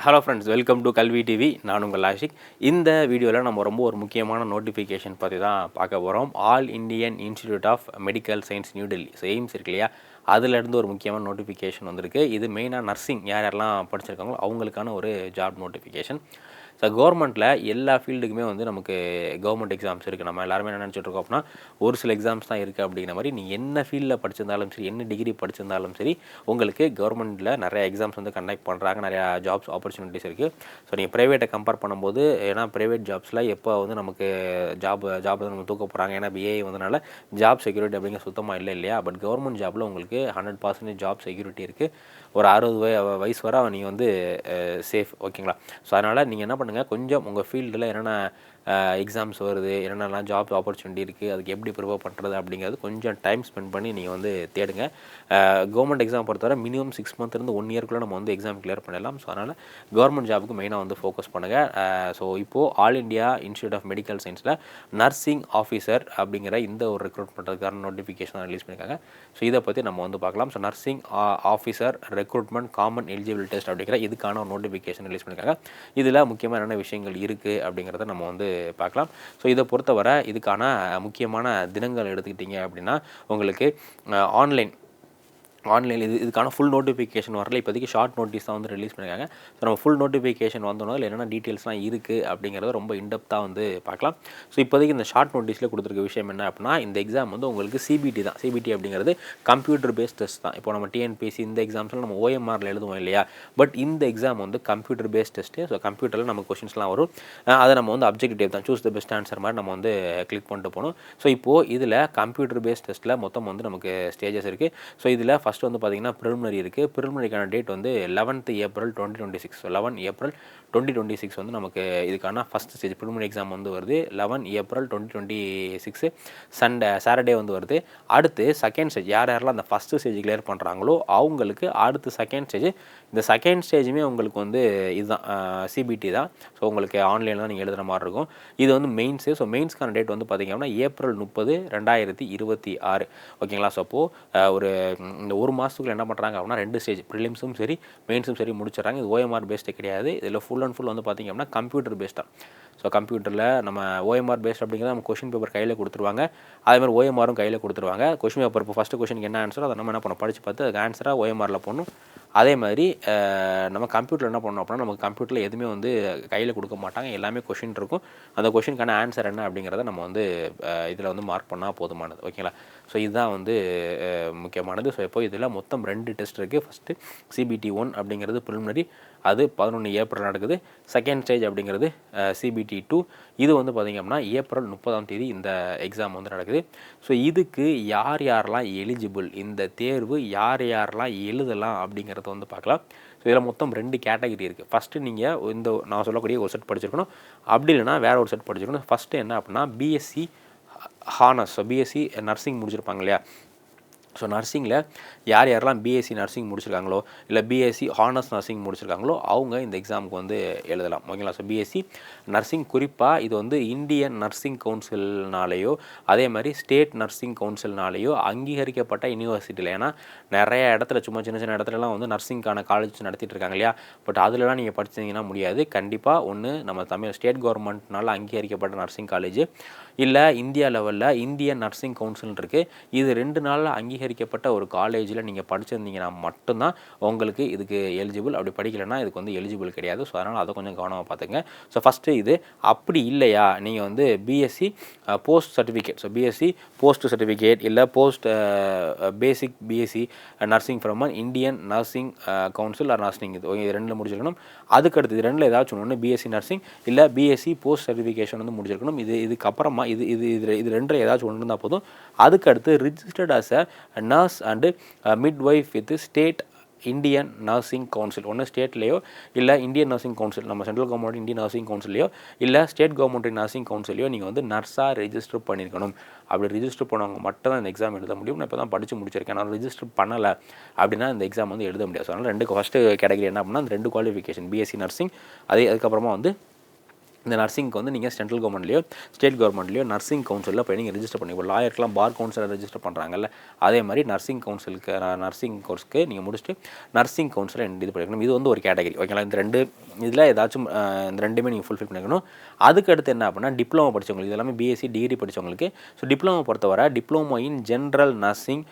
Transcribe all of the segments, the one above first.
Hello friends, welcome to கல்வி TV. நான் உங்கள் ஆஷிக். இந்த வீடியோவில் நம்ம ரொம்ப ஒரு முக்கியமான நோட்டிஃபிகேஷன் பற்றி தான் பார்க்க போகிறோம். All Indian institute of medical science new Delhi, AIIMS இருக்கு இல்லையா, அதிலேருந்து ஒரு முக்கியமான நோட்டிஃபிகேஷன் வந்திருக்கு. இது மெயினாக நர்சிங் யாரெல்லாம் படிச்சிருக்காங்களோ அவங்களுக்கான ஒரு ஜாப் நோட்டிஃபிகேஷன். ஸோ கவர்மெண்ட்டில் எல்லா ஃபீல்டுக்குமே வந்து நமக்கு கவர்மெண்ட் எக்ஸாம்ஸ் இருக்குது. நம்ம எல்லாருமே என்ன நினச்சிட்ருக்கோம் அப்படின்னா, ஒரு சில எக்ஸாம்ஸ் தான் இருக்குது அப்படிங்கிற மாதிரி. நீ என்ன ஃபீல்டில் படிச்சிருந்தாலும் சரி, என்ன டிகிரி படிச்சிருந்தாலும் சரி, உங்களுக்கு கவர்மெண்ட்டில் நிறைய எக்ஸாம்ஸ் வந்து கண்டக்ட் பண்ணுறாங்க. நிறையா ஜாப்ஸ் ஆப்பர்ச்சுனிட்டிஸ் இருக்குது. ஸோ நீங்கள் ப்ரைவேட்டை கம்பேர் பண்ணும்போது, ஏன்னா ப்ரைவேட் ஜாப்ஸில் எப்போ வந்து நமக்கு ஜாப் வந்து நம்ம தூக்க போகிறாங்க, ஏன்னா பிஏ வந்தனால ஜாப் செக்யூரிட்டி அப்படிங்கிற சுத்தமாக இல்லை இல்லையா. பட் கவர்மெண்ட் ஜாப்பில் உங்களுக்கு 100% ஜாப் செக்யூரிட்டி இருக்குது. ஒரு 60 வயசு வரை நீங்கள் வந்து சேஃப், ஓகேங்களா. ஸோ அதனால் நீங்கள் என்ன பண்ணுங்கள், கொஞ்சம் உங்கள் ஃபீல்டில் என்னென்ன எக்ஸாம்ஸ் வருது, என்னென்னலாம் ஜாப் ஆப்பர்ச்சுனிட்டி இருக்குது, அதுக்கு எப்படி ப்ரிப்பேர் பண்ணுறது அப்படிங்கிறது கொஞ்சம் டைம் ஸ்பெண்ட் பண்ணி நீங்கள் வந்து தேடுங்க. கவர்மெண்ட் எக்ஸாம் பொறுத்தவரை மினிமம் 6 மந்த்லேருந்து 1 இயர்க்குள்ளே நம்ம வந்து எக்ஸாம் கிளியர் பண்ணிடலாம். ஸோ அதனால் கவர்மெண்ட் ஜாபுக்கு மெயினாக வந்து ஃபோக்கஸ் பண்ணுங்கள். ஸோ இப்போது all India institute of medical சயின்ஸில் நர்சிங் ஆஃபீஸர் அப்படிங்கிற இந்த ஒரு ரெக்ரூட் பண்ணுறதுக்கான நோட்டிஃபிகேஷன் ரிலீஸ் பண்ணியிருக்காங்க. ஸோ இதை பற்றி நம்ம வந்து பார்க்கலாம். So nursing officer recruitment common eligibility test அப்படிங்கிற இதுக்கான ஒரு நோட்டிஃபிகேஷன் ரிலீஸ் பண்ணியிருக்காங்க. இதில் முக்கியமாக என்னென்ன விஷயங்கள் இருக்குது அப்படிங்கிறத நம்ம வந்து பார்க்கலாம். ஸோ இதை பொறுத்தவரை இதுக்கான முக்கியமான தினங்கள் எடுத்துக்கிட்டிங்க அப்படின்னா, உங்களுக்கு ஆன்லைன் இதுக்கான ஃபுல் நோட்டிஃபிகேஷன் வரல. இப்போதைக்கு ஷார்ட் நோட்டீஸ் தான் வந்து ரிலீஸ் பண்ணியிருக்காங்க. ஸோ நம்ம ஃபுல் நோட்டிஃபிகேஷன் வந்தோன்னா அதில் என்னென்ன டீட்டெயில்ஸ்லாம் இருக்குது அப்படிங்கிறத ரொம்ப இன்டெப்த்தாக வந்து பார்க்கலாம். ஸோ இப்போதைக்கு இந்த ஷார்ட் நோட்டீஸில் கொடுத்துருக்க விஷயம் என்ன அப்படின்னா, இந்த எக்ஸாம் வந்து உங்களுக்கு சிபிடி தான். சிபிடி அப்படிங்கிறது கம்ப்யூட்டர் பேஸ்ட் டெஸ்ட் தான். இப்போ நம்ம டிஎன்பிஎஸ்சி இந்த எக்ஸாம்ஸில் நம்ம ஓஎம்ஆரில் எழுதுவோம் இல்லையா, பட் இந்த எக்ஸாம் வந்து கம்ப்யூட்டர் பேஸ்ட் டெஸ்ட்டு. ஸோ கம்ப்யூட்டரில் நமக்கு கொஷின்ஸ்லாம் வரும். அதை நம்ம வந்து அப்ஜெக்டிவ் தான், சூஸ் த பெஸ்ட் ஆன்சர் மாதிரி நம்ம வந்து கிளிக் பண்ணிட்டு போகணும். ஸோ இப்போது இதில் கம்ப்யூட்டர் பேஸ்ட் டெஸ்ட்டில் மொத்தம் வந்து நமக்கு ஸ்டேஜஸ் இருக்குது. ஸோ இதில் ஃபஸ்ட்டு வந்து பார்த்திங்கன்னா ப்ரிலிமினரி இருக்குது. ப்ரிலிமினரிக்கான டேட் வந்து 11th April 2026. ஸோ 11 April 2026 வந்து நமக்கு இதுக்கான ஃபஸ்ட் ஸ்டேஜ் ப்ரிலிமினரி எக்ஸாம் வந்து வருது. 11 April 2026 சாட்டர்டே வந்து வருது. அடுத்து செகண்ட் ஸ்டேஜ், யாரெல்லாம் அந்த ஃபஸ்ட்டு ஸ்டேஜ் கிளியர் பண்ணுறாங்களோ அவங்களுக்கு அடுத்து செகண்ட் ஸ்டேஜ். இந்த செகண்ட் ஸ்டேஜுமே உங்களுக்கு வந்து இதுதான், சிபிடி தான். ஸோ உங்களுக்கு ஆன்லைனில் தான் நீங்கள் எழுதுகிற மாதிரி இருக்கும். இது வந்து மெயின்ஸு. ஸோ மெயின்ஸ்க்கான டேட் வந்து பார்த்திங்கன்னா April 30, 2026, ஓகேங்களா. ஸோ அப்போது ஒரு இந்த ஒரு மாதத்துக்குள்ள என்ன பண்ணுறாங்க அப்படின்னா 2 ஸ்டேஜ், ப்ரிலிம்ஸும் சரி மெயின்ஸும் சரி முடிச்சிடறாங்க. இது ஓஎம்ஆர் பேஸ்டு கிடையாது. இதில் ஃபுல் அண்ட் ஃபுல் வந்து பார்த்திங்க அப்படின்னா கம்ப்யூட்டர் பேஸ்டாக. ஸோ கம்ப்யூட்டரில் நம்ம ஓஎம்ஆர் பேஸ்ட் அப்படிங்கிறத நம்ம கொஷின் பேப்பர் கையில் கொடுத்துருவாங்க. அதேமாதிரி ஓஎம்ஆரும் கையில் கொடுத்துருவாங்க. கொஷின் பேப்பர் இப்போ ஃபஸ்ட்டு கொஷனுக்கு என்ன ஆன்சரோ அதை நம்ம என்ன பண்ணணும், படித்து பார்த்து அதுக்கு ஆன்சராக ஓஎம்ஆரில் போடணும். அதே மாதிரி நம்ம கம்ப்யூட்டரில் என்ன பண்ணோம் அப்படின்னா, நமக்கு கம்ப்யூட்டரில் எதுவுமே வந்து கையில் கொடுக்க மாட்டாங்க. எல்லாமே கொஷின் இருக்கும். அந்த கொஷினுக்கான ஆன்சர் என்ன அப்படிங்கிறத நம்ம வந்து இதில் வந்து மார்க் பண்ணால் போதுமானது, ஓகேங்களா. ஸோ இதுதான் வந்து முக்கியமானது. ஸோ இப்போ இதில் மொத்தம் 2 டெஸ்ட் இருக்குது. ஃபஸ்ட்டு சிபிடி 1 அப்படிங்கிறது ப்ரிலிமினரி, அது 11 April நடக்குது. செகண்ட் ஸ்டேஜ் அப்படிங்கிறது சிபிடி 2, இது வந்து பார்த்திங்க அப்படின்னா April 30 இந்த எக்ஸாம் வந்து நடக்குது. ஸோ இதுக்கு யார் யாரெல்லாம் எலிஜிபிள், இந்த தேர்வு யார் யாரெல்லாம் எழுதலாம் அப்படிங்கிறத வந்து பார்க்கலாம். ஸோ இதில் மொத்தம் 2 கேட்டகரி இருக்குது. ஃபஸ்ட்டு நீங்கள் இந்த நான் சொல்லக்கூடிய ஒரு செட் படிச்சிருக்கணும், அப்படி இல்லைனா வேறு ஒரு செட் படிச்சிருக்கணும். ஃபஸ்ட்டு என்ன அப்படின்னா BSc honours. So BSc nursing முடிச்சிருப்பாங்க இல்லையா. ஸோ நர்சிங்கில் யார் யாரெல்லாம் பிஎஸ்சி நர்சிங் முடிச்சிருக்காங்களோ இல்லை பிஎஸ்சி ஹானர்ஸ் நர்சிங் முடிச்சிருக்காங்களோ அவங்க இந்த எக்ஸாமுக்கு வந்து எழுதலாம், ஓகேங்களா. ஸோ பிஎஸ்சி நர்சிங், குறிப்பாக இது வந்து இந்தியன் நர்சிங் கவுன்சில்னாலேயோ அதே மாதிரி ஸ்டேட் நர்சிங் கவுன்சில்னாலேயோ அங்கீகரிக்கப்பட்ட யூனிவர்சிட்டியில். ஏன்னா நிறைய இடத்துல சும்மா சின்ன சின்ன இடத்துலலாம் வந்து நர்சிங்கான காலேஜ் நடத்திட்டு இருக்காங்க இல்லையா, பட் அதிலலாம் நீங்கள் படிச்சிங்கன்னா முடியாது. கண்டிப்பாக ஒன்று நம்ம தமிழ் ஸ்டேட் கவர்மெண்ட்னால அங்கீகரிக்கப்பட்ட நர்சிங் காலேஜ், இல்லை இந்தியா லெவலில் இந்தியன் நர்சிங் கவுன்சில் இருக்குது. இது 2 நாளில் அங்கீகரிக்கப்பட்ட ஒரு காலேஜில் நீங்கள் படிச்சிருந்தீங்கன்னா மட்டும்தான் உங்களுக்கு இதுக்கு எலிஜிபிள். அப்படி படிக்கலைன்னா இதுக்கு வந்து எலிஜிபிள் கிடையாது. ஸோ அதனால் அதை கொஞ்சம் கவனமாக பார்த்துங்க. ஸோ ஃபஸ்ட்டு இது. அப்படி இல்லையா, நீங்கள் வந்து BSc post certificate, so BSc post certificate இல்லை post basic BSc nursing from Indian Nursing Council or nursing, இது 2 முடிச்சிருக்கணும். அதுக்கடுத்து இது 2 ஏதாச்சும் ஒன்று பிஎஸ்சி நர்சிங் இல்லை பிஎஸ்சி போஸ்ட் சர்டிஃபிகேஷன் வந்து முடிச்சிருக்கணும். இதுக்கப்புறமா இது 2 ஏதாச்சும் ஒன்று இருந்தால் போதும். அதுக்கடுத்து registered as a nurse and midwife with state Indian Nursing council. ஒன்று ஸ்டேட்லேயோ இல்லை இந்தியன் நர்சிங் கவுன்சில், நம்ம சென்ட்ரல் கவர்மெண்ட் இந்தியன் நர்சிங் கவுன்சிலையோ இல்லை ஸ்டேட் கவர்மெண்ட் நர்சிங் கவுன்சிலையோ நீங்கள் வந்து நர்ஸாக ரெஜிஸ்டர் பண்ணியிருக்கணும். அப்படி ரிஜிஸ்டர் பண்ணவங்க மட்டும் தான் இந்த எக்ஸாம் எழுத முடியும். நான் இப்போ தான் படித்து முடிச்சிருக்கேன், நான் ரிஜிஸ்டர் பண்ணலை அப்படின்னா இந்த எக்ஸாம் வந்து எழுத முடியாது. ஸோ அதனால் 2 ஃபஸ்ட்டு கேட்டகரி என்ன அப்படின்னா, அந்த 2 குவாலிஃபிகேஷன் பிஎஸ்சி நர்சிங், அதுக்கப்புறமா வந்து இந்த நர்சிங்க்கு வந்து நீங்கள் சென்ட்ரல் கவர்மெண்ட்லேயோ ஸ்டேட் கவர்மெண்ட்லேயோ நர்சிங் கவுன்சிலில் போய் நீங்கள் ரெஜிஸ்டர் பண்ணி இப்போ லாயருக்குலாம் பார் கவுன்சிலில் ரெஜிஸ்டர் பண்ணுறாங்கல்ல, அதே மாதிரி நர்சிங் கவுன்சிலுக்கு நர்சிங் கோர்ஸ்க்கு நீங்கள் முடிச்சுட்டு நர்சிங் கவுன்சிலை இது பண்ணிக்கணும். இது வந்து ஒரு கேட்டகரி ஓகேங்களா. இந்த ரெண்டு இதில் ஏதாச்சும் இந்த ரெண்டுமே நீங்கள் ஃபுல்ஃபில் பண்ணிக்கணும். அதுக்கு அடுத்து என்ன அப்படின்னா டிப்ளமோ படித்தவங்களுக்கு, இது எல்லாமே பிஎஸ்சி டிகிரி படித்தவங்களுக்கு. ஸோ டிப்ளமோ பொறுத்தவரை diploma in general nursing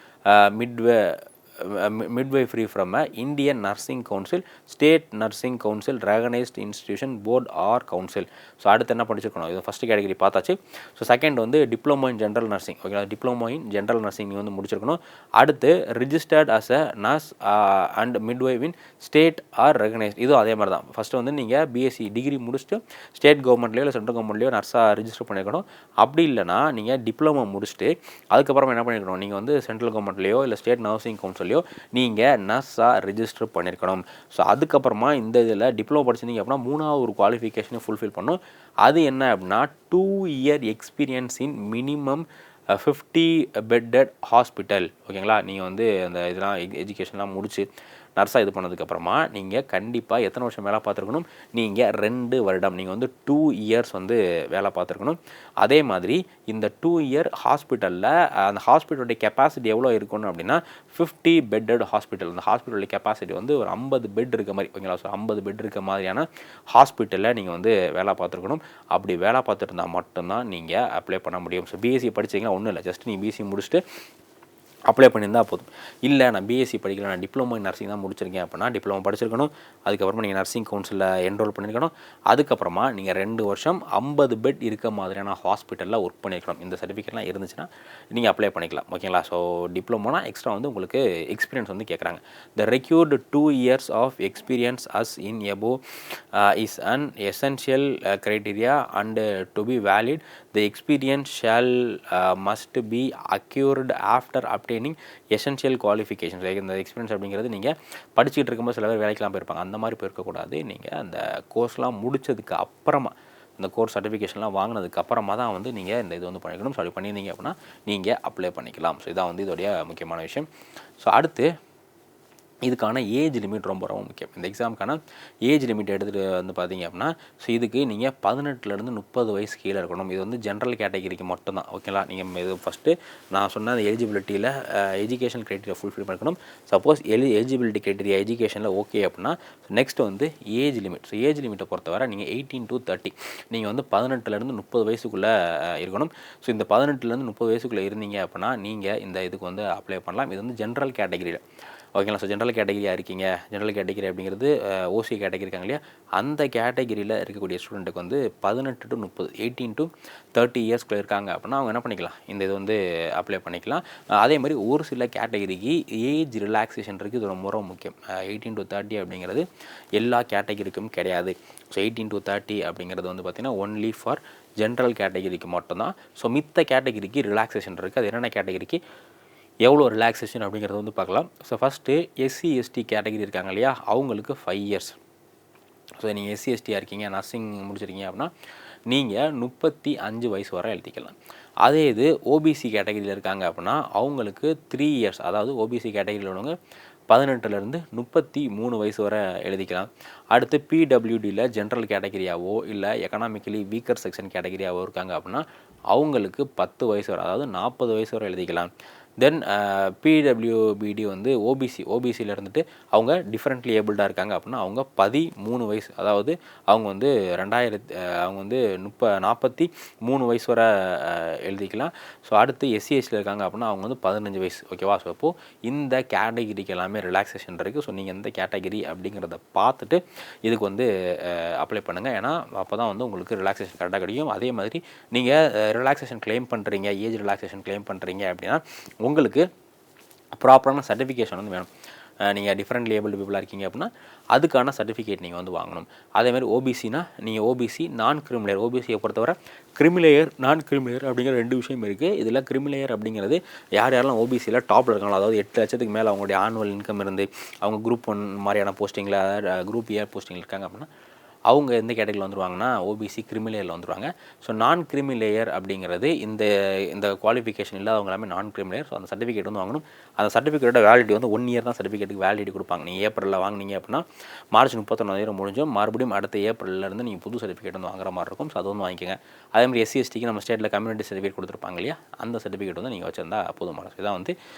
midwifery from a Indian Nursing Council, State Nursing Council, Recognized Institution, Board or Council. So அடுத்து என்ன படிச்சிருக்கணும், இது ஃபஸ்ட்டு கேட்டகரி பார்த்தாச்சு. ஸோ செகண்ட் வந்து diploma in general nursing okay, diploma in general nursing நீங்கள் வந்து முடிச்சிருக்கணும். அடுத்து registered as a nurse and midwife in state or recognised, இதுவும் அதே மாதிரி தான். ஃபஸ்ட்டு வந்து நீங்கள் பிஎஸ்சி டிகிரி முடிச்சுட்டு ஸ்டேட் கவர்மெண்ட்லேயோ இல்லை சென்ட்ரல் கவர்மெண்ட்லேயோ நர்ஸாக ரிஜிஸ்டர் பண்ணியிருக்கணும். அப்படி இல்லைனா நீங்கள் டிப்ளமோ முடிச்சுட்டு அதுக்கப்புறமா என்ன பண்ணியிருக்கணும், நீங்கள் வந்து சென்ட்ரல் கவர்மெண்ட்லேயோ இல்லை ஸ்டேட் நர்சிங் கவுன்சில் நீங்கள் நர்ஸாக ரெஜிஸ்டர் பண்ணியிருக்கணும். ஸோ அதுக்கப்புறமா இந்த இதில் டிப்ளமோ படிச்சிருந்தீங்க அப்படின்னா மூணாவது ஒரு குவாலிஃபிகேஷனை ஃபுல்ஃபில் பண்ணும். அது என்ன அப்படின்னா 2 year experience in minimum 50 bedded hospital ஓகேங்களா. நீங்கள் வந்து அந்த இதெல்லாம் எஜுகேஷன்லாம் முடிச்சு நர்ஸாக இது பண்ணதுக்கப்புறமா நீங்கள் கண்டிப்பாக எத்தனை வருஷம் வேலை பார்த்துருக்கணும், நீங்கள் 2 வருடம், நீங்கள் வந்து 2 years வந்து வேலை பார்த்துருக்கணும். அதே மாதிரி இந்த 2 year ஹாஸ்பிட்டலில் அந்த ஹாஸ்பிட்டலுடைய கெப்பாசிட்டி எவ்வளோ இருக்கணும் அப்படின்னா 50 bedded ஹாஸ்பிட்டல். அந்த ஹாஸ்பிட்டலுடைய கெப்பாசிட்டி வந்து ஒரு 50 பெட் இருக்க மாதிரி ஓகேங்களா. ஸோ 50 பெட் இருக்க மாதிரியான ஹாஸ்பிட்டலில் நீங்கள் வந்து வேலை பார்த்துருக்கணும். அப்படி வேலை பார்த்துட்டு இருந்தால் மட்டும்தான் நீங்கள் அப்ளை பண்ண முடியும். ஸோ பிஎஸ்சி படிச்சிங்கன்னா ஒன்றும் இல்லை, ஜஸ்ட் நீங்கள் பிஎஸ்சி முடிச்சுட்டு அப்ளை பண்ணியிருந்தால் போதும். இல்லை நான் பிஎஸ்சி படிக்கல, நான் டிப்ளமோ இன் நர்சிங் தான் முடிச்சிருக்கேன் அப்படின்னா டிப்ளமோ படிச்சிருக்கணும். அதுக்கப்புறமா நீங்கள் நர்சிங் கவுன்சிலில் என்ரோல் பண்ணியிருக்கணும். அதுக்கப்புறமா நீங்கள் 2 வருஷம் 50 பெட் இருக்க மாதிரியான ஹாஸ்பிட்டலில் ஒர்க் பண்ணியிருக்கணும். இந்த சர்டிஃபிகேட்லாம் இருந்துச்சுன்னா நீங்கள் அப்ளை பண்ணிக்கலாம் ஓகேங்களா. ஸோ டிப்ளமோனா எக்ஸ்ட்ரா வந்து உங்களுக்கு எக்ஸ்பீரியன்ஸ் வந்து கேட்குறாங்க. The required 2 years of experience as in above is an essential criteria and to be valid. The experience shall must be acquired after obtaining essential qualifications. இந்த எக்ஸ்பீரியன்ஸ் அப்படிங்கிறது நீங்கள் படிச்சுட்டு இருக்கும்போது சில பேர் வேலைக்கெலாம் போயிருப்பாங்க, அந்த மாதிரி போயிருக்கக்கூடாது. நீங்கள் அந்த கோர்ஸ்லாம் முடித்ததுக்கு அப்புறமா இந்த கோர்ஸ் சர்டிஃபிகேஷன்லாம் வாங்கினதுக்கு அப்புறமா தான் வந்து நீங்கள் இந்த இது வந்து பண்ணிக்கணும். ஸோ அப்படி பண்ணியிருந்தீங்க அப்படின்னா நீங்கள் அப்ளை பண்ணிக்கலாம். ஸோ இதான் வந்து இதோடைய முக்கியமான விஷயம். ஸோ அடுத்து இதுக்கான ஏஜ் லிமிட் ரொம்ப ரொம்ப முக்கியம். இந்த எக்ஸாமுக்கான ஏஜ் லிமிட் எடுத்துகிட்டு வந்து பார்த்தீங்க அப்படின்னா ஸோ இதுக்கு நீங்கள் 18லேருந்து 30 வயசு கீழே இருக்கணும். இது வந்து ஜென்ரல் கேட்டகிரிக்கு மட்டும்தான் ஓகேங்களா. நீங்கள் இது ஃபஸ்ட்டு நான் சொன்ன அந்த எலிஜிபிலிட்டியில் எஜுகேஷன் க்ரைட்டீரியா ஃபுல்ஃபில் பண்ணிக்கணும். சப்போஸ் எலிஜிபிலிட்டி க்ரைட்டீரியா எஜுகேஷனில் ஓகே அப்படின்னா நெக்ஸ்ட் வந்து ஏஜ் லிமிட். ஸோ ஏஜ் லிமிட்டை பொறுத்தவரை நீங்கள் 18 to 30 நீங்கள் வந்து 18லேருந்து 30 வயசுக்குள்ளே இருக்கணும். ஸோ இந்த 18லேருந்து 30 வயசுக்குள்ளே இருந்தீங்க அப்படின்னா நீங்கள் இந்த இதுக்கு வந்து அப்ளை பண்ணலாம். இது வந்து ஜென்ரல் கேட்டகிரியில் ஓகேங்களா. ஸோ ஜென்ரல் கேட்டகிரியாக இருக்கீங்க, ஜென்ரல் கேட்டகிரி அப்படிங்கிறது ஓசி கேட்டகிரி இருக்காங்க இல்லையா, அந்த கேட்டகிரியில் இருக்கக்கூடிய ஸ்டூடெண்ட்டுக்கு வந்து 18 to 30 18 to 30 இயர்ஸ்க்குள்ளே இருக்காங்க அப்படின்னா அவங்க என்ன பண்ணிக்கலாம், இந்த இது வந்து அப்ளை பண்ணிக்கலாம். அதே மாதிரி ஒரு சில கேட்டகிரிக்கு ஏஜ் ரிலாக்ஸேஷன் இருக்குது, இது ரொம்ப ரொம்ப முக்கியம். 18 to 30 அப்படிங்கிறது எல்லா கேட்டகிரிக்கும் கிடையாது. ஸோ 18 to 30 அப்படிங்கிறது வந்து பார்த்திங்கன்னா ஒன்லி ஃபார் ஜென்ரல் கேட்டகிரிக்கு மட்டும்தான். ஸோ மித்த கேட்டகிரிக்கு ரிலாக்ஸேஷன் இருக்குது. அது என்னென்ன கேட்டகிரிக்கு எவ்வளோ ரிலாக்ஸேஷன் அப்படிங்கிறத வந்து பார்க்கலாம். So first SC ST category இருக்காங்க இல்லையா, அவங்களுக்கு 5 years. ஸோ நீங்கள் எஸ்சி எஸ்டியாக இருக்கீங்க, நர்சிங் முடிச்சிருக்கீங்க அப்படின்னா நீங்கள் 35 வயசு வரை எழுதிக்கலாம். அதே இது ஓபிசி கேட்டகிரியில் இருக்காங்க அப்படின்னா அவங்களுக்கு 3 years, அதாவது ஓபிசி கேட்டகிரியில் உள்ளவங்க 18லேருந்து 33 வயசு வரை எழுதிக்கலாம். அடுத்து பிடபிள்யூடியில் ஜென்ரல் கேட்டகிரியாவோ இல்லை எக்கனாமிக்கலி வீக்கர் செக்ஷன் கேட்டகிரியாவோ இருக்காங்க அப்படின்னா அவங்களுக்கு 10 வயசு வரை, அதாவது 40 வயசு வரை எழுதிக்கலாம். தென் பிடபிள்யூபிடி வந்து ஓபிசியில் இருந்துட்டு அவங்க டிஃப்ரெண்ட்லி ஏபிள்டாக இருக்காங்க அப்படின்னா அவங்க 13 வயசு, அதாவது அவங்க வந்து அவங்க வந்து 43 வயசு வரை எழுதிக்கலாம். ஸோ அடுத்து எஸ்சிஎஸ்சியில் இருக்காங்க அப்படின்னா அவங்க வந்து 15 வயசு ஓகேவா. ஸோ இப்போது இந்த கேட்டகிரிக்கு எல்லாமே ரிலாக்ஸேஷன் இருக்குது. ஸோ நீங்கள் எந்த கேட்டகிரி அப்படிங்கிறத பார்த்துட்டு இதுக்கு வந்து அப்ளை பண்ணுங்கள். ஏன்னா அப்போ தான் வந்து உங்களுக்கு ரிலாக்ஸேஷன் கரெக்டாக கிடைக்கும். அதே மாதிரி நீங்கள் ரிலாக்ஸேஷன் கிளைம் பண்ணுறீங்க, ஏஜ் ரிலாக்ஸேஷன் கிளைம் பண்ணுறீங்க அப்படின்னா உங்களுக்கு ப்ராப்பரான சர்டிஃபிகேஷன் வந்து வேணும். நீங்கள் டிஃப்ரெண்ட்லி ஏபிள்டு பீப்புளாக இருக்கீங்க அப்படின்னா அதுக்கான சர்டிஃபிகேட் நீங்கள் வந்து வாங்கணும். அதேமாதிரி ஓபிசினா நீங்கள் ஓபிசி நான் கிரிமிலேயர், ஓபிசியை பொறுத்தவரை கிரிமிலேயர் நான் கிரிமிலேயர் அப்படிங்கிற 2 விஷயம் இருக்குது. இதில் கிரிமிலேயர் அப்படிங்கிறது யாரெல்லாம் ஓபிசியில் டாப்பில் இருக்காங்களோ, அதாவது 8 லட்சத்துக்கு மேலே அவங்களுடைய ஆனுவல் இன்கம் இருந்து அவங்க குரூப் 1 மாதிரியான போஸ்டிங்கில், அதாவது குரூப் ஏ போஸ்டிங்கில் இருக்காங்க அப்படின்னா அவங்க எந்த கேட்டகரியில் வந்துருவாங்கன்னா ஓபிசி கிரிமி லேயரில் வந்துருவாங்க. ஸோ நான் கிரிமி லேயர் அப்படிங்கிறது இந்த இந்த குவாலிஃபிகேஷன் இல்லாதவங்க எல்லாமே நான் கிரிமி லேயர். ஸோ அந்த சர்டிஃபிகேட் வந்து வாங்கணும். அந்த சர்டிஃபிகேட்டோட வேலிடிட்டி வந்து 1 இயர் தான் சர்டிஃபிகேட்டுக்கு வேலிடிட்டி கொடுப்பாங்க. நீங்கள் ஏப்ரலில் வாங்கினீங்க அப்படின்னா மார்ச் 31 முடிஞ்சும் மறுபடியும் அடுத்த ஏப்ரல்லேருந்து நீங்கள் புது சர்டிஃபிகேட் வந்து வாங்குற மாதிரி இருக்கும். ஸோ அது வந்து வாங்கிக்கோங்க. அதே மாதிரி SC/STக்கு நம்ம ஸ்டேட்டில் கம்யூனிட்டி சர்டிஃபிகேட் கொடுத்துருப்பாங்க இல்லையா, அந்த சர்டிஃபிகேட் வந்து நீங்கள் வச்சிருந்தா போதுமான. இதான் வந்து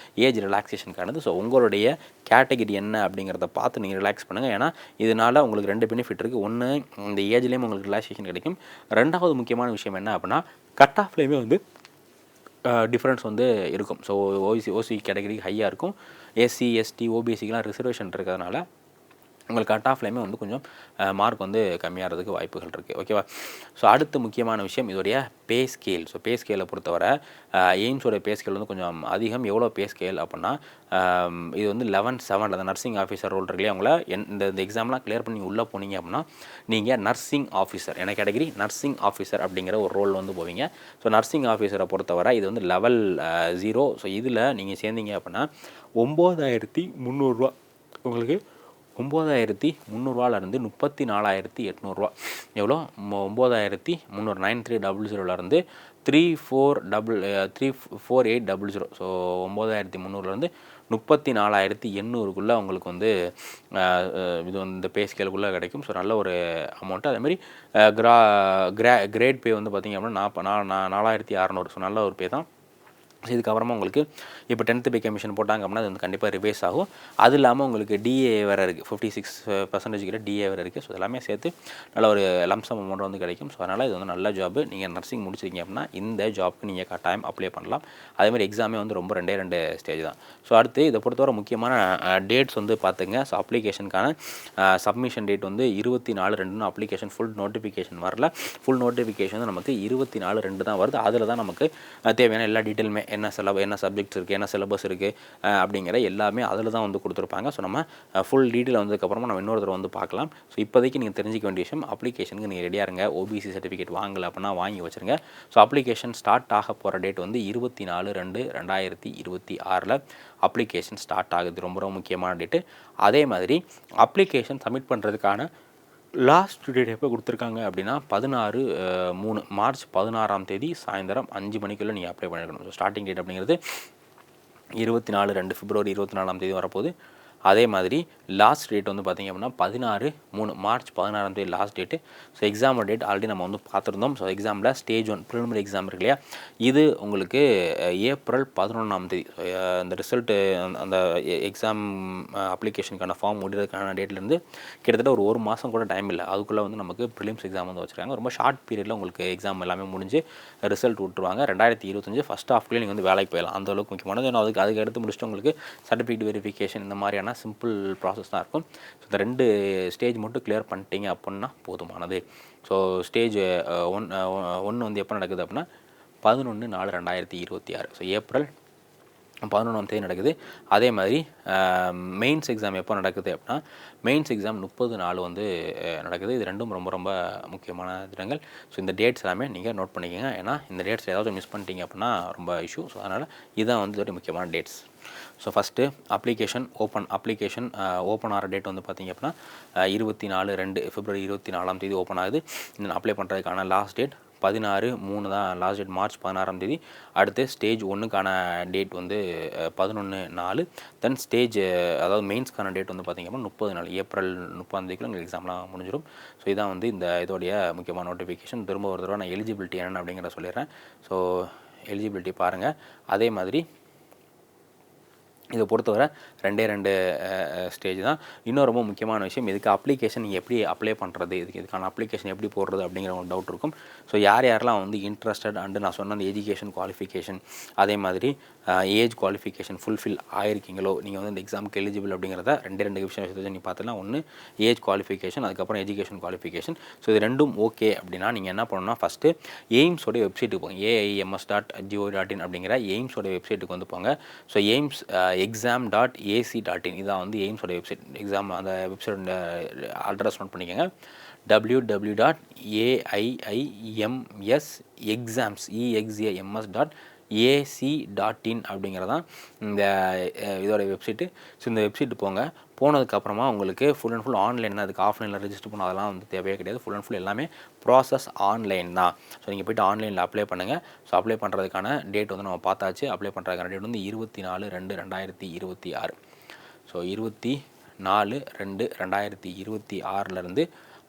ஏஜ் ரிலாக்ஸேஷனுக்கானது. ஸோ உங்களுடைய கேட்டகரி என்ன அப்படிங்கிறத பார்த்து நீங்கள் ரிலாக்ஸ் பண்ணுங்கள். ஏன்னா இதனால் உங்களுக்கு 2 பெனிஃபிட் இருக்குது. ஒன்று, இந்த ஏஜ்லேயும் உங்களுக்கு ரிலாக்ஸேஷன் கிடைக்கும். ரெண்டாவது முக்கியமான விஷயம் என்ன அப்படின்னா கட் ஆஃப்லேயுமே வந்து டிஃப்ரென்ஸ் வந்து இருக்கும். ஸோ ஓசி கேட்டகரி ஹையாக இருக்கும். SC/ST OBCக்கெலாம் ரிசர்வேஷன் இருக்கிறதுனால உங்களுக்கு கட் ஆஃப்லேயுமே வந்து கொஞ்சம் மார்க் வந்து கம்மியாகிறதுக்கு வாய்ப்புகள் இருக்குது. ஓகேவா? ஸோ அடுத்த முக்கியமான விஷயம் இதோடைய பே ஸ்கேல். ஸோ பே ஸ்கேலை பொறுத்தவரை எய்ம்ஸோட பே ஸ்கேல் வந்து கொஞ்சம் அதிகம். எவ்வளோ பே ஸ்கேல் அப்படின்னா இது வந்து 11/7 அந்த நர்சிங் ஆஃபீஸர் ரோல் இருக்குல்லையே, அவங்கள இந்த எக்ஸாம்லாம் கிளியர் பண்ணி உள்ளே போனீங்க அப்படின்னா நீங்கள் நர்சிங் ஆஃபீஸர், என்ன கேட்டகரி நர்சிங் ஆஃபீஸர் அப்படிங்கிற ஒரு ரோல் வந்து போவீங்க. ஸோ நர்சிங் ஆஃபீஸரை பொறுத்தவரை இது வந்து லெவல் 0. ஸோ இதில் நீங்கள் சேர்ந்தீங்க அப்படின்னா 9300 உங்களுக்கு 9300 34,800 எவ்வளோ 9300 9300 34,800. ஸோ 9300 34,800 உங்களுக்கு வந்து இது வந்து இந்த பே ஸ்கேலுக்குள்ளே கிடைக்கும். ஸோ நல்ல ஒரு அமௌண்ட்டு. அதேமாதிரி கிரேட் பே வந்து பார்த்திங்க அப்படின்னா 4,600. ஸோ நல்ல ஒரு பே தான். ஸோ இதுக்கப்புறமா உங்களுக்கு இப்போ 10th பே கமிஷன் போட்டாங்க அப்படின்னா அது வந்து கண்டிப்பாக ரிவைஸ் ஆகும். அது இல்லாமல் உங்களுக்கு DA வேறு இருக்குது. 56% கிட்ட DA வேறு இருக்குது. ஸோ எல்லாமே சேர்த்து நல்ல ஒரு லம்சம் அமௌண்ட் வந்து கிடைக்கும். ஸோ அதனால் இது வந்து நல்ல ஜாப். நீங்கள் நர்சிங் முடிச்சிருக்கீங்க அப்படின்னா இந்த ஜாப்க்கு நீங்கள் கட்டாயம் அப்ளை பண்ணலாம். அதேமாதிரி எக்ஸாமே வந்து ரொம்ப 2 ஸ்டேஜ் தான். ஸோ அடுத்து இதை பொறுத்தவரை முக்கியமான டேட்ஸ் வந்து பார்த்துங்க. ஸோ அப்ளிகேஷனுக்கான சப்மிஷன் டேட் வந்து 24/2. அப்ளிகேஷன் ஃபுல் நோட்டிஃபிகேஷன் வரல. ஃபுல் நோட்டிஃபிகேஷன் வந்து நமக்கு 24/2 தான் வருது. அதில் தான் நமக்கு தேவையான எல்லா டீட்டெயிலுமே என்ன சப்ஜெக்ட்ஸ் இருக்குது, என்ன சிலபஸ் இருக்குது அப்படிங்கிற எல்லாமே அதில் தான் வந்து கொடுத்துருப்பாங்க. ஸோ நம்ம ஃபுல் டீட்டெயில் வந்ததுக்கப்புறமா நம்ம இன்னொரு தடவை வந்து பார்க்கலாம். ஸோ இப்போதைக்கு நீங்கள் தெரிஞ்சிக்க வேண்டிய விஷயம், அப்ளிகேஷனுக்கு நீங்கள் ரெடியாக இருங்க. OBC சர்டிஃபிகேட் வாங்கலை அப்படின்னா வாங்கி வச்சுருங்க. ஸோ அப்ளிகேஷன் ஸ்டார்ட் ஆக போகிற டேட் வந்து 24/2/2026 அப்ளிகேஷன் ஸ்டார்ட் ஆகுது. ரொம்ப ரொம்ப முக்கியமான டேட்டு. அதே மாதிரி அப்ளிகேஷன் சப்மிட் பண்ணுறதுக்கான லாஸ்ட் டேட் எப்போ கொடுத்துருக்காங்க அப்படின்னா 16/3 மார்ச் 16 சாயந்தரம் 5 மணிக்குள்ளே நீங்கள் அப்ளை பண்ணிக்கணும். ஸோ ஸ்டார்டிங் டேட் அப்படிங்கிறது 24/2 பிப்ரவரி 24 வரப்போகுது. அதே மாதிரி லாஸ்ட் டேட் வந்து பார்த்திங்க அப்படின்னா 16/3 மார்ச் 16 லாஸ்ட் டேட்டு. ஸோ எக்ஸாமோட டேட் ஆல்ரெடி நம்ம வந்து பார்த்துருந்தோம். ஸோ எக்ஸாமில் ஸ்டேஜ் 1 ப்ரிலிமினரி எக்ஸாம் இருக்கு இல்லையா, இது உங்களுக்கு ஏப்ரல் 11 இந்த ரிசல்ட்டு அந்த எக்ஸாம் அப்ளிகேஷனுக்கான ஃபார்ம் முடிகிறதுக்கான டேட்லேருந்து கிட்டத்தட்ட ஒரு மாதம் கூட டைம் இல்லை. அதுக்குள்ளே வந்து நமக்கு ப்ரிலிம்ஸ் எக்ஸாம் வந்து வச்சுருக்காங்க. ரொம்ப ஷார்ட் பீரியடில் உங்களுக்கு எக்ஸாம் எல்லாமே முடிஞ்சு ரிசல்ட் விட்டுருவாங்க. 2025 ஃபஸ்ட் ஹாஃப்லேயே நீங்கள் வந்து வேலைக்கு போயிடலாம். அந்தளவுக்கு முக்கியமானது. ஏன்னா அதுக்கு எடுத்து முடிச்சுட்டு உங்களுக்கு சர்டிஃபிகேட் வெரிஃபிகேஷன் இந்த மாதிரியான சிம்பிள் ப்ராசஸ் தான் இருக்கும். ஸோ இந்த 2 ஸ்டேஜ் மட்டும் கிளியர் பண்ணிட்டீங்க அப்படின்னா போதுமானது. ஸோ ஸ்டேஜ் 1 வந்து எப்போ நடக்குது அப்படின்னா 11/4/2026. ஸோ ஏப்ரல் 11 நடக்குது. அதே மாதிரி மெயின்ஸ் எக்ஸாம் எப்போ நடக்குது அப்படின்னா மெயின்ஸ் எக்ஸாம் 30 வந்து நடக்குது. இது ரெண்டும் ரொம்ப ரொம்ப முக்கியமான தினங்கள். ஸோ இந்த டேட்ஸ் எல்லாமே நீங்கள் நோட் பண்ணிக்கோங்க. ஏன்னா இந்த டேட்ஸ் ஏதாவது மிஸ் பண்ணிட்டீங்க அப்படின்னா ரொம்ப இஷ்யூ. ஸோ அதனால் இதுதான் வந்து ஒரு முக்கியமான dates. So first application open ஆகிற டேட் வந்து பார்த்திங்க அப்படின்னா 24/2 பிப்ரவரி 24 ஓப்பன் ஆகுது. இந்த அப்ளை பண்ணுறதுக்கான லாஸ்ட் டேட் 16/3 தான் லாஸ்ட் டேட், மார்ச் 16 அடுத்து ஸ்டேஜ் 1க்கான டேட் வந்து 11/4. தென் ஸ்டேஜ் அதாவது மெயின்ஸ்க்கான டேட் வந்து பார்த்திங்க அப்படின்னா 30 ஏப்ரல் 30 உங்களுக்கு எக்ஸாம்லாம் முடிஞ்சிடும். ஸோ இதான் வந்து இந்த இதோடைய முக்கியமான நோட்டிஃபிகேஷன். திரும்ப ஒரு தடவை நான் எலிஜிபிலிட்டி என்னென்னு அப்படிங்கிற சொல்லிடுறேன். ஸோ எலிஜிபிலிட்டி பாருங்கள். அதே மாதிரி இதை பொறுத்தவரை 2 ஸ்டேஜ் தான். இன்னும் ரொம்ப முக்கியமான விஷயம், இதுக்கு அப்ளிகேஷன் நீங்கள் எப்படி அப்ளை பண்ணுறது, இதுக்கான அப்ளிகேஷன் எப்படி போடுறது அப்படிங்கிற ஒரு டவுட் இருக்கும். ஸோ யாரெல்லாம் வந்து இன்ட்ரெஸ்டட் அண்டு நான் சொன்ன அந்த எஜுகேஷன் குவாலிஃபிகேஷன் அதே மாதிரி ஏஜ் குவாலிஃபிகேஷன் ஃபுல்ஃபில் ஆகிருக்கீங்களோ, நீங்கள் வந்து இந்த எக்ஸாமுக்கு எலிஜிபிள் அப்படிங்கிறத 2 விஷயத்தை நீங்கள் பார்த்துலாம். ஒன்று ஏஜ் குவாலிஃபிகேஷன், அதுக்கப்புறம் எஜுகேஷன் குவாலிஃபிகேஷன். ஸோ இது ரெண்டும் ஓகே அப்படின்னா நீங்கள் என்ன பண்ணணும்னா ஃபஸ்ட்டு எய்ம்ஸோடைய வெப்சைட்டுக்கு போங்க. aims.gov.in அப்படிங்கிற எய்ம்ஸோடைய வெப்சைட்டுக்கு வந்து போங்க. ஸோ எய்ம்ஸ் exam.ac.in இதான் வந்து எய்ம்ஸோட வெப்சைட். எக்ஸாம் அந்த வெப்சைட் அட்ரஸ் நோட் பண்ணிக்கோங்க. www.aims.exams.ac.in அப்படிங்கிறதான் இந்த இதோட வெப்சைட்டு. ஸோ இந்த வெப்சைட்டு போங்க. போனதுக்கப்புறமா உங்களுக்கு ஃபுல் அண்ட் ஃபுல் ஆன்லைன் தான். அதுக்கு ஆஃப்லைனில் ரெஜிஸ்டர் பண்ண அதெல்லாம் வந்து தேவையே கிடையாது. ஃபுல் அண்ட் ஃபுல் எல்லாமே ப்ராசஸ் ஆன்லைன் தான். ஸோ நீங்கள் போய்ட்டு ஆன்லைனில் அப்ளை பண்ணுங்கள். ஸோ அப்ளை பண்ணுறதுக்கான டேட் வந்து நம்ம பார்த்தாச்சு. அப்ளை பண்ணுறதுக்கான டேட் வந்து 24/2/2026. ஸோ 24/2/2026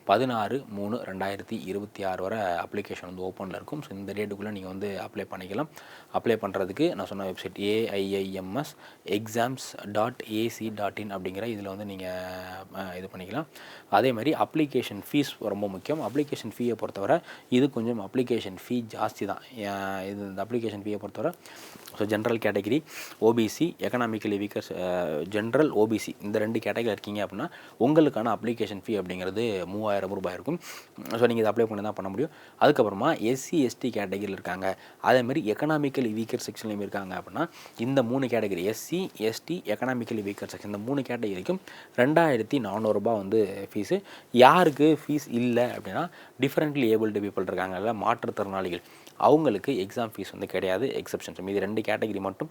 16/3/2026 வரை அப்ளிகேஷன் வந்து ஓப்பனில் இருக்கும். ஸோ இந்த டேட்டுக்குள்ளே நீங்கள் வந்து அப்ளை பண்ணிக்கலாம். அப்ளை பண்ணுறதுக்கு நான் சொன்ன வெப்சைட் AIIMS exams.ac.in அப்படிங்கிற இதில் வந்து நீங்கள் இது பண்ணிக்கலாம். அதே மாதிரி அப்ளிகேஷன் ஃபீஸ் ரொம்ப முக்கியம். அப்ளிகேஷன் ஃபீயை பொறுத்தவரை இது கொஞ்சம் அப்ளிகேஷன் ஃபீ ஜாஸ்தி தான். இது இந்த அப்ளிகேஷன் ஃபீயை பொறுத்தவரை so general category, OBC, economically weakers, general, OBC இந்த 2 கேட்டகரி இருக்கீங்க அப்படின்னா உங்களுக்கான அப்ளிகேஷன் ஃபீ அப்படிங்கிறது ₹3000 இருக்கும். ஸோ நீங்கள் இதை அப்ளை பண்ணி தான் பண்ண முடியும். அதுக்கப்புறமா SC/ST கேட்டகிரியில் இருக்காங்க, அதேமாதிரி எக்கனாமிக்கலி வீக்கர் செக்ஷன்லையும் இருக்காங்க அப்படின்னா இந்த 3 category SC, ST, economically weaker section இந்த 3 கேட்டகிரிக்கும் ₹2400 வந்து ஃபீஸு. யாருக்கு ஃபீஸ் இல்லை அப்படின்னா டிஃப்ரெண்ட்லி ஏபிள்டு பீப்புள் இருக்காங்கல்ல, மாற்றுத்திறனாளிகள், அவங்களுக்கு எக்ஸாம் ஃபீஸ் வந்து கிடையாது. எக்ஸப்ஷன்ஸ் மீதி 2 கேட்டகிரி மட்டும்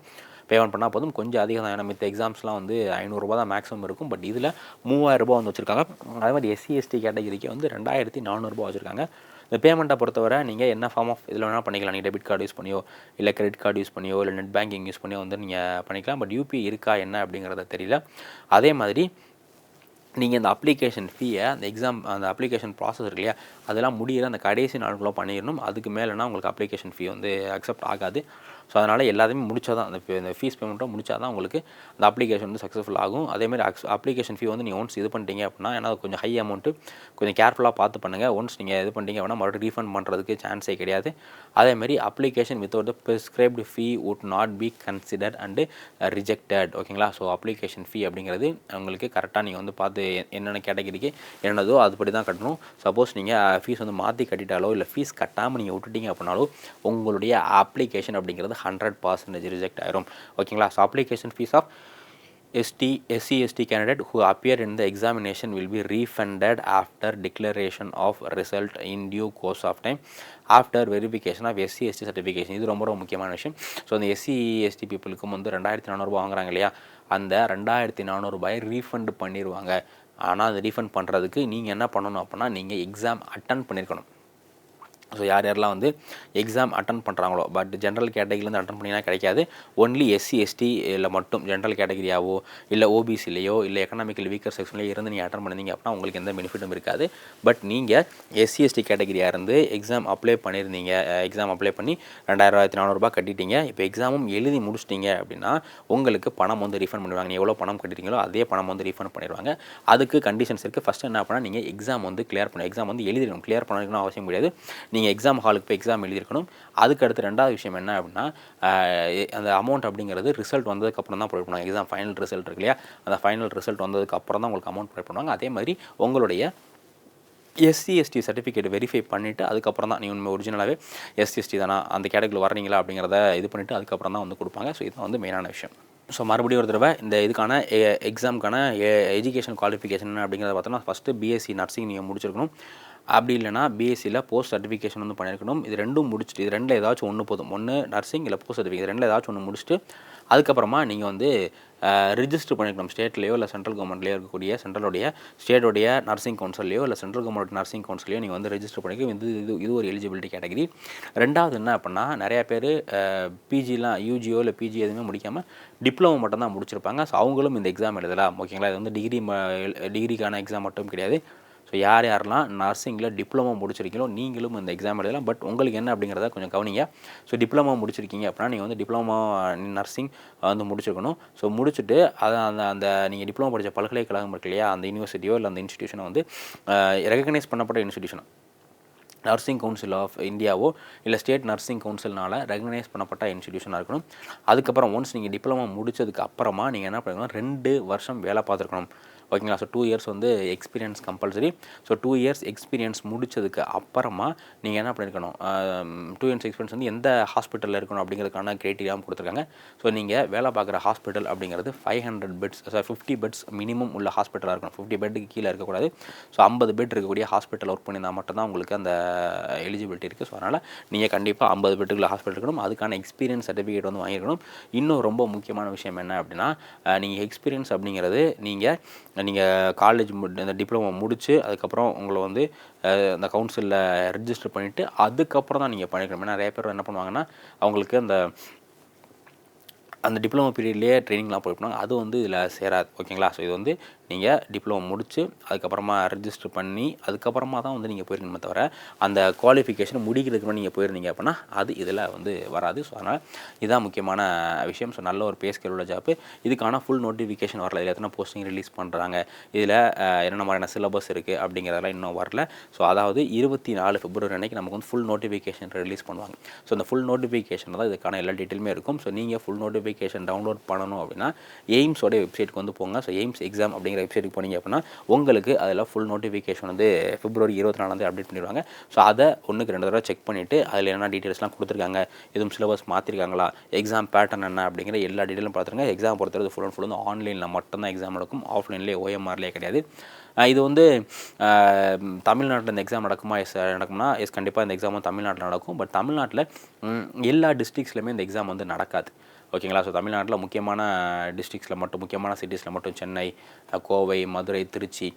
பேமெண்ட் பண்ணால் போதும். கொஞ்சம் அதிகம் தான். ஏன்னா மித்த எக்ஸாம்ஸ்லாம் வந்து ₹500 தான் மேக்ஸிமம் இருக்கும். பட் இதில் ₹3000 வந்து வச்சுருக்காங்க. அதே மாதிரி SC/ST கேட்டகிரிக்கு வந்து ₹2400 வச்சுருக்காங்க. இந்த பேமெண்ட்டை பொறுத்தவரை நீங்கள் என்ன ஃபார்ம் ஆஃப் இதில் வேணால் பண்ணிக்கலாம். நீங்கள் டெபிட் கார்டு யூஸ் பண்ணியோ இல்லை கிரெடிட் கார்டு யூஸ் பண்ணியோ இல்லை நெட் பேங்கிங் யூஸ் பண்ணியோ வந்து நீங்கள் பண்ணிக்கலாம். பட் UPI இருக்கா என்ன அப்படிங்கிறத தெரியல. அதே மாதிரி நீங்கள் இந்த அப்ளிகேஷன் ஃபீயை அந்த அப்ளிகேஷன் ப்ராசஸ் இருக்கு இல்லையா, அதெல்லாம் முடிகிற அந்த கடைசி நாளுக்குள்ளே பண்ணிடணும். அதுக்கு மேலேனா உங்களுக்கு அப்ளிகேஷன் ஃபீ வந்து அக்செப்ட் ஆகாது. ஸோ அதனால் எல்லாத்தையுமே முடிச்சா தான் அந்த ஃபீஸ் பேமெண்ட்டும் முடிச்சா தான் உங்களுக்கு அந்த அப்ளிகேஷன் வந்து சக்ஸஸ்ஃபுல் ஆகும். அதேமாதிரி அப்ளிகேஷன் ஃபீ வந்து நீங்கள் ஒன்ஸ் இது பண்ணிட்டீங்க அப்படின்னா, ஏன்னா கொஞ்சம் ஹை அமௌண்ட்டு, கொஞ்சம் கேர்ஃபுல்லாக பார்த்து பண்ணுங்கள். ஒன்ஸ் நீங்கள் இது பண்ணிட்டீங்க அப்படின்னா மறுபடியும் ரீஃபண்ட் பண்ணுறதுக்கு சான்ஸே கிடையாது. அதேமாதிரி application without the prescribed fee would not be considered and rejected. ஓகேங்களா? ஸோ அப்ளிகேஷன் ஃபீ அப்படிங்கிறது உங்களுக்கு கரெக்டாக நீங்கள் வந்து பார்த்து என்னென்ன கேட்டகிரிக்கு என்னதோ அதுபடி தான் கட்டணும். சப்போஸ் நீங்கள் ஃபீஸ் வந்து மாற்றி கட்டிட்டாலோ இல்லை ஃபீஸ் கட்டாமல் நீங்கள் விட்டுட்டீங்க அப்படின்னாலோ உங்களுடைய அப்ளிகேஷன் அப்படிங்கிறது 100% ரிஜெக்ட் ஆயிரும். ஓகேங்களா? So application fees of SC/ST candidate who appear in the examination will be refunded after declaration of result in due course of time after verification of SC/ST certification. இது ரொம்ப ரொம்ப முக்கியமான விஷயம். ஸோ அந்த SC/ST பீப்புளுக்கும் வந்து ₹2400 வாங்குறாங்க இல்லையா, அந்த ₹2400 ரீஃபண்ட் பண்ணிடுவாங்க. ஆனால் அது ரீஃபண்ட் பண்ணுறதுக்கு நீங்கள் என்ன பண்ணணும் அப்படின்னா நீங்கள் எக்ஸாம் அட்டன் பண்ணியிருக்கணும். ஸோ யாரெல்லாம் வந்து எக்ஸாம் அட்டன் பண்ணுறாங்களோ, பட் ஜென்ரல் கேட்டகிரிலேருந்து அட்டன் பண்ணிங்கன்னா கிடைக்காது. ஒன்லி SC/STயில் மட்டும் ஜென்ரல் கேட்டகிரியாவோ இல்லை ஓபிசிலேயோ இல்லை எக்கனாமிக்கல் வீக்கர் செக்ஷன்லேயோ இருந்து நீங்கள் அட்டன் பண்ணிங்க அப்படின்னா உங்களுக்கு எந்த பெனிஃபிட்டும் இருக்காது. பட் நீங்கள் SC/ST கேட்டகிரியாக இருந்து எக்ஸாம் அப்ளை பண்ணியிருந்தீங்க, எக்ஸாம் அப்ளை பண்ணி ₹2400 கட்டிட்டீங்க, இப்போ எக்ஸாமும் எழுதி முடிச்சிட்டிங்க அப்படின்னா உங்களுக்கு பணம் வந்து ரீஃபண்ட் பண்ணிடுவாங்க. நீங்கள் எவ்வளோ பணம் கட்டிட்டீங்களோ அதே பணம் வந்து ரீஃபண்ட் பண்ணிடுவாங்க. அதுக்கு கண்டிஷன்ஸ் இருக்குது. ஃபஸ்ட்டு என்ன பண்ணால் நீங்கள் எக்ஸாம் வந்து கிளியர் பண்ணணும். எக்ஸாம் வந்து எழுதிடணும். கிளியர் பண்ணிக்கணும் அவசியம் கிடையாது. நீங்கள் எக்ஸாம் ஹாலுக்கு போய் எக்ஸாம் எழுதியிருக்கணும். அதுக்கடுத்து 2வது விஷயம் என்ன அப்படின்னா அந்த அமௌண்ட் அப்படிங்கிறது ரிசல்ட் வந்ததுக்கப்புறம் தான் ப்ரொவைட் பண்ணுவாங்க. எக்ஸாம் ஃபைனல் ரிசல்ட் இருக்கு இல்லையா, அந்த ஃபைனல் ரிசல்ட் வந்ததுக்கப்புறம் தான் உங்களுக்கு அமௌண்ட் ப்ரொவைட் பண்ணுவாங்க. அதே மாதிரி உங்களுடைய SC/ST சர்டிஃபிகேட் வெரிஃபை பண்ணிவிட்டு அதுக்கப்புறம் தான் நீங்கள் ஒரிஜினலாகவே SC/ST தானா அந்த கேட்டகரியில் வரீங்களா அப்படிங்கிறத இது பண்ணிவிட்டு அதுக்கப்புறம் தான் வந்து கொடுப்பாங்க. ஸோ இதுதான் வந்து மெயினான விஷயம். ஸோ மறுபடியும் ஒரு தடவை இந்த இதுக்கான எக்ஸாமுக்கான எஜுகேஷன் குவாலிஃபிகேஷன் அப்படிங்கிறத பார்த்தோன்னா ஃபஸ்ட்டு BSc நர்சிங் நீங்கள் முடிச்சிருக்கணும். அப்படி இல்லைனா பிஎஸ்சியில் போஸ்ட் சர்டிஃபிகேஷன் வந்து பண்ணியிருக்கணும். இது 2ம் முடிச்சுட்டு இது 2ல் ஏதாச்சும் ஒன்று போதும். ஒன்று நர்சிங் இல்லை போஸ்ட் சர்டிஃபிகேட் 2ல் ஏதாச்சும் ஒன்று முடிச்சுட்டு அதுக்கப்புறமா நீங்கள் வந்து ரிஜிஸ்டர் பண்ணிக்கணும். ஸ்டேட்லேயோ இல்லை சென்ட்ரல் கவர்மெண்ட்லேயோ இருக்கக்கூடிய ஸ்டேட்டோடைய நர்சிங் கவுன்சிலையோ இல்லை சென்ட்ரல் கவர்மெண்ட் நர்சிங் கவுன்சிலையோ நீங்கள் வந்து ரெஜிஸ்டர் பண்ணிக்க. இது ஒரு எலிஜிபிலிட்டி கேட்டகரி. 2வது என்ன அப்படின்னா நிறையா பேர் பிஜிலாம் யூஜியோ இல்லை பிஜி எதுவுமே முடிக்காமல் டிப்ளமோ மட்டும் தான் முடிச்சிருப்பாங்க. ஸோ அவங்களும் இந்த எக்ஸாம் எழுதலாம். ஓகேங்களா? இது வந்து டிகிரிக்கான எக்ஸாம் மட்டும் கிடையாது. ஸோ யாரெல்லாம் நர்சிங்கில் டிப்ளமோ முடிச்சிருக்கீங்களோ நீங்களும் இந்த எக்ஸாம் எழுதலாம். பட் உங்களுக்கு என்ன அப்படிங்கிறத கொஞ்சம் கவனிங்க. ஸோ டிப்ளமோ முடிச்சிருக்கீங்க அப்படின்னா நீங்கள் வந்து டிப்ளமோ நர்சிங் வந்து முடிச்சிருக்கணும். ஸோ முடிச்சுட்டு அந்த நீங்கள் டிப்ளமோ படித்த பல்கலைக்கழகம் இருக்கு இல்லையா, அந்த யூனிவர்சிட்டியோ இல்லை அந்த இன்ஸ்டிடியூஷனை வந்து ரெகக்னைஸ் பண்ணப்பட்ட இன்ஸ்டிடியூஷன் நர்சிங் கவுன்சில் ஆஃப் இந்தியாவோ இல்லை ஸ்டேட் நர்சிங் கவுன்சில்னால் ரெகனைஸ் பண்ணப்பட்ட இன்ஸ்டிடியூஷனாக இருக்கணும். அதுக்கப்புறம் ஒன்ஸ் நீங்கள் டிப்ளமோ முடித்ததுக்கு அப்புறமா நீங்கள் என்ன பண்ணிக்கணும், 2 வருஷம் வேலை பார்த்துருக்கணும். ஓகேங்களா? ஸோ 2 இயர்ஸ் வந்து experience compulsory. So 2 years experience முடித்ததுக்கு அப்புறமா நீங்கள் என்ன பண்ணியிருக்கணும், 2 இயர்ஸ் எக்ஸ்பீரியன்ஸ் வந்து எந்த ஹாஸ்பிட்டலில் இருக்கணும் அப்படிங்கிறதுக்கான க்ரைட்டீரியாவும் கொடுத்துருக்காங்க. ஸோ நீங்கள் வேலை பார்க்குற ஹாஸ்பிட்டல் அப்படிங்கிறது 500 பெட்ஸ் 50 பெட்ஸ் மினிமம் உள்ள ஹாஸ்பிட்டலாக இருக்கணும். 50 பெட்டுக்கு கீழே இருக்கக்கூடாது. ஸோ 50 பெட் இருக்கக்கூடிய ஹாஸ்பிட்டல் ஒர்க் பண்ணியிருந்தால் மட்டும்தான் உங்களுக்கு அந்த எலிஜிபிலிட்டி இருக்குது. ஸோ அதனால் நீங்கள் கண்டிப்பாக 50 பெட்டுக்குள்ள ஹாஸ்பிட்டல் இருக்கணும். அதுக்கான எக்ஸ்பீரியன்ஸ் சர்டிஃபிகேட் வந்து வாங்கியிருக்கணும். இன்னும் ரொம்ப முக்கியமான விஷயம் என்ன அப்படின்னா நீங்கள் எக்ஸ்பீரியன்ஸ் அப்படிங்கிறது நீங்கள் நீங்கள் காலேஜ் இந்த டிப்ளமோ முடித்து அதுக்கப்புறம் உங்களை வந்து அந்த கவுன்சிலில் ரிஜிஸ்டர் பண்ணிவிட்டு அதுக்கப்புறம் தான் நீங்கள் பண்ணிக்கணும். ஏன்னா நிறைய பேர் என்ன பண்ணுவாங்கன்னா அவங்களுக்கு அந்த டிப்ளமோ பீரியட்லேயே ட்ரைனிங்லாம் போயிருப்பாங்க, அது வந்து இதில் சேராது. ஓகேங்களா? ஸோ இது வந்து நீங்கள் டிப்ளமோ முடித்து அதுக்கப்புறமா ரிஜிஸ்டர் பண்ணி அதுக்கப்புறமா தான் வந்து நீங்கள் போயிருக்கணுமே தவிர அந்த குவாலிஃபிகேஷன் முடிக்கிறதுக்கு முன்னாடி நீங்கள் போயிருந்தீங்க அப்படின்னா அது இதில் வந்து வராது. ஸோ அதனால் இதுதான் முக்கியமான விஷயம். ஸோ நல்ல ஒரு பே ஸ்கேல் உள்ள ஜாப்பு. இதுக்கான ஃபுல் நோட்டிஃபிகேஷன் வரல. இதில் எத்தனை போஸ்டிங் ரிலீஸ் பண்ணுறாங்க, இதில் என்னென்ன மாதிரியான சிலபஸ் இருக்குது அப்படிங்கிறதெல்லாம் இன்னும் வரல. ஸோ அதாவது 24 பிப்ரவரி அன்றைக்கி நமக்கு வந்து ஃபுல் நோட்டிஃபிகேஷன் ரிலீஸ் பண்ணுவாங்க. ஸோ அந்த ஃபுல் நோட்டிஃபிகேஷன் தான் இதுக்கான எல்லா டீட்டெயிலுமே இருக்கும். ஸோ நீங்கள் ஃபுல் நோட்டிஃபிகேஷன் டவுன்லோட் பண்ணணும் அப்படின்னா எய்ம்ஸோடைய வெப்சைட்டுக்கு வந்து போங்க. ஸோ எய்ம்ஸ் எக்ஸாம் அப்படிங்கிற வெப்சைட்டுக்கு போனீங்க அப்படின்னா உங்களுக்கு அதில் ஃபுல் நோட்டிஃபிகேஷன் வந்து பிப்ரவரி 24 அப்டேட் பண்ணிடுவாங்க. ஸோ அதை 1க்கு 2 தடவை செக் பண்ணிவிட்டு அதில் என்ன டீட்டெயில்ஸ்லாம் கொடுத்துருக்காங்க, எதுவும் சிலபஸ் மாற்றிருக்காங்களா, எக்ஸாம் பேட்டர்ன் என்ன அப்படிங்கிற எல்லா டீட்டெயிலும் பார்த்துருங்க. எக்ஸாம் பொறுத்தவரை ஃபுல் அண்ட் ஃபுல் வந்து ஆன்லைனில் மட்டும்தான் எக்ஸாம் நடக்கும், ஆஃப்லைன்லேயே OMRலேயே கிடையாது. இது வந்து தமிழ்நாட்டில் இந்த எக்ஸாம் நடக்குமா? நடக்கும்னா கண்டிப்பாக இந்த எக்ஸாம் வந்து தமிழ்நாட்டில் நடக்கும். பட் தமிழ்நாட்டில் எல்லா டிஸ்ட்ரிக்ஸ்லையுமே இந்த எக்ஸாம் வந்து நடக்காது. ஓகேங்களா? ஸோ தமிழ்நாட்டில் முக்கியமான டிஸ்ட்ரிக்ஸில் மட்டும், முக்கியமான சிட்டிஸில் மட்டும், சென்னை, கோவை, மதுரை, திருச்சி,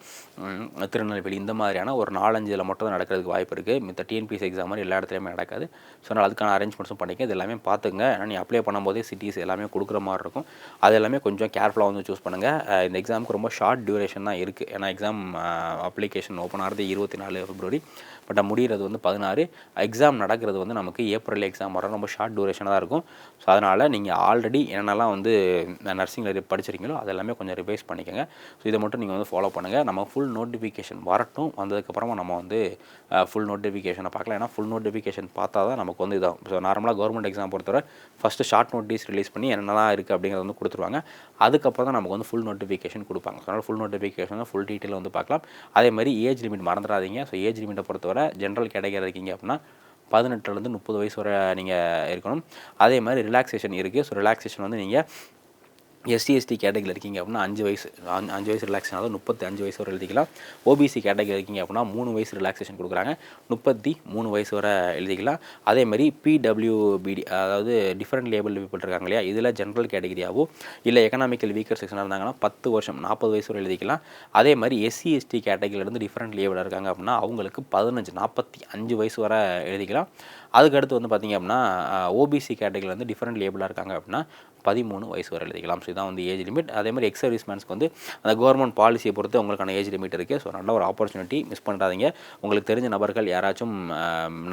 திருநெல்வேலி இந்த மாதிரியான ஒரு 4-5 இதில் மட்டும் தான் நடக்கிறதுக்கு வாய்ப்பு இருக்குது. மித்த டிஎன்பிஎஸ்சி எக்ஸாம் மாதிரி எல்லா இடத்துலையுமே நடக்காது. ஸோ அதனால் அதுக்கான அரேஞ்ச்மெண்ட்ஸும் பண்ணிக்க. இது எல்லாமே பார்த்துங்க. ஏன்னா நீ அப்ளை பண்ணும்போதே சிட்டிஸ் எல்லாமே கொடுக்குற மாதிரி இருக்கும். அது எல்லாமே கொஞ்சம் கேர்ஃபுல்லாக வந்து சூஸ் பண்ணுங்கள். இந்த எக்ஸாமுக்கு ரொம்ப ஷார்ட் டியூரேஷன் தான் இருக்குது. ஏன்னா எக்ஸாம் அப்ளிகேஷன் ஓப்பன் ஆகிறது 24 பிப்ரவரி, பட் முடிகிறது வந்து 16. எக்ஸாம் நடக்கிறது வந்து நமக்கு ஏப்ரல் எக்ஸாம் வர ரொம்ப ஷார்ட் டியூரேஷனாக தான் இருக்கும். ஸோ அதனால் நீங்கள் ஆல்ரெடி என்னென்னலாம் வந்து நர்சிங்கில் படிச்சிருக்கீங்களோ அதெல்லாமே கொஞ்சம் ரிவைஸ் பண்ணிக்கோங்க. ஸோ இதை மட்டும் நீங்கள் வந்து ஃபாலோ பண்ணுங்கள். நம்ம ஃபுல் நோட்டிஃபிகேஷன் வரட்டும், வந்ததுக்கப்புறமா நம்ம வந்து ஃபுல் நோட்டிஃபிகேஷனை பார்க்கலாம். ஏன்னா ஃபுல் நோட்டிஃபிகேஷன் பார்த்தா தான் நமக்கு வந்து இதாகும். ஸோ நார்மலாக கவர்மெண்ட் எக்ஸாம் பொறுத்தவரை ஃபஸ்ட்டு ஷார்ட் நோட்டீஸ் ரிலீஸ் பண்ணி என்னென்னலாம் இருக்குது அப்படிங்கிறத வந்து கொடுத்துருவாங்க. அதுக்கப்புறம் தான் நமக்கு வந்து ஃபுல் நோட்டிஃபிகேஷன் கொடுப்பாங்க. ஸோ அதனால் ஃபுல் நோட்டிஃபிகேஷன் ஃபுல் டீட்டெயில் வந்து பார்க்கலாம். அதே மாதிரி ஏஜ் லிமிட் மறந்துடாதீங்க. ஸோ ஏஜ் லிமிட்டை பொறுத்தவரை ஜென்ரல் கேட்டகரி இருக்கீங்க அப்படின்னா 18லேருந்து 30 வயசு வரை நீங்கள் இருக்கணும். அதே மாதிரி ரிலாக்ஸேஷன் இருக்குது. ஸோ ரிலாக்ஸேஷன் வந்து நீங்கள் SC/ST கேட்டகரியில் இருக்கீங்க அப்படின்னா 5 வயசு ரிலாக்ஸேஷன், அதாவது 35 வயசு வரை எழுதிக்கலாம். OBC கேட்டகரி இருக்கீங்க அப்படின்னா 3 வயசு ரிலாக்ஸேஷன் கொடுக்குறாங்க, 33 வயசு வரை எழுதிக்கலாம். அதே மாதிரி PWBD, அதாவது டிஃப்ரெண்ட் லேபிள் பீப்புள் இருக்காங்க இல்லையா, இதில் ஜென்ரல் கேட்டகரியாவோ இல்லை எக்கனாமிக்கல் வீக்கர் செக்ஷனாக இருந்தாங்கன்னா 10 வருஷம் 40 வயசு வரை எழுதிக்கலாம். அதே மாதிரி SC/ST கேட்டகரியிலேருந்து டிஃப்ரெண்ட் லேபிள் இருக்காங்க அப்படின்னா அவங்களுக்கு 45 வயசு வரை எழுதிக்கலாம். அதுக்கடுத்து வந்து பார்த்திங்க அப்படின்னா OBC கேட்டகரியில் டிஃப்ரெண்ட் லேபிளாக இருக்காங்க அப்படின்னா 13 வயசு வரை எழுதிக்கலாம். ஸோ இதான் வந்து ஏஜ் லிமிட். அதே மாதிரி எக்ஸ் சர்வீஸ்மேன்ஸ்க்கு வந்து அந்த கவர்மெண்ட் பாலிசியை பொறுத்து உங்களுக்கான ஏஜ் லிமிட் இருக்குது. ஸோ நல்ல ஒரு ஆப்பர்ச்சுனிட்டி, மிஸ் பண்ணுறாதீங்க. உங்களுக்கு தெரிஞ்ச நபர்கள் யாராச்சும்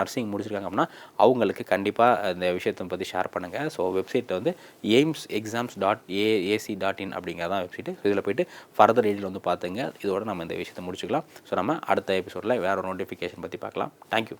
நர்சிங் முடிச்சிருக்காங்க அப்படின்னா அவங்களுக்கு கண்டிப்பாக இந்த விஷயத்தை பற்றி ஷேர் பண்ணுங்கள். ஸோ வெப்சைட்டில் வந்து aimsexams.ac.in அப்படிங்கிறதான் வெப்சைட்டு. ஸோ இதில் போய்ட்டு ஃபர்தர் டீட்டெயில் வந்து பார்த்துங்க. இதோட நம்ம இந்த விஷயத்தை முடிச்சுக்கலாம். ஸோ நம்ம அடுத்த எபிசோடில் வேறு ஒரு நோட்டிஃபிகேஷன் பற்றி பார்க்கலாம். தேங்க்யூ.